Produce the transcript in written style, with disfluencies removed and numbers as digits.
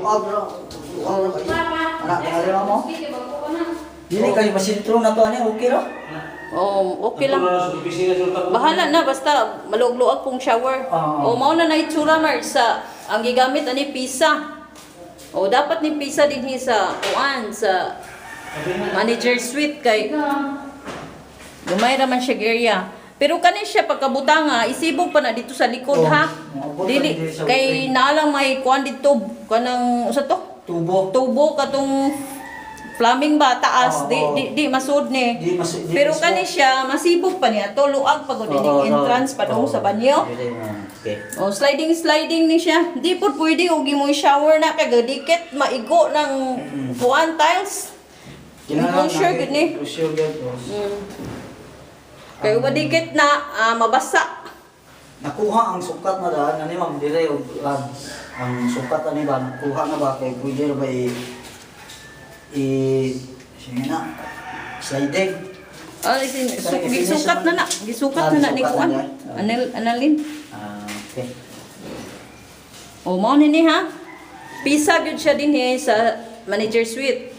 luag ra. Luag ra. Anak na mo. Dili kayo masintro na to ani okay ra. Oh, okay lang. Bahala na basta malugluag pong shower. O mao na itsura mar sa ang gigamit ani pisa. O dapat ni pisa dinhi sa kuan sa manager suite kay gamay ra man siya area. Pero kani siya pagkabutanga isibog pa na dito sa likod ha. Dili kay naalang may kuan dito kanang usa to? Tubo katong plumbing ba taas di masud ni. Pero kani siya masibog pa niya to luag pagod ini entrance pa dong sa banyo. Okay. Oh, sliding ni siya. Di po pwede og imong shower na kay gadikit maigo ng kuan tiles. Kinahanglan sure gud ni. Sure gud. Kay gadikit na mabasa. Nakuha ang sukat na daan ani ma'am dire og ang sukat ani ba nakuha na ba kay pwede ra ba sige na sliding. Gisukat na ni kuan. Analin. Okay. O mao ni ha. Pisa gyud siya dinhi sa manager suite.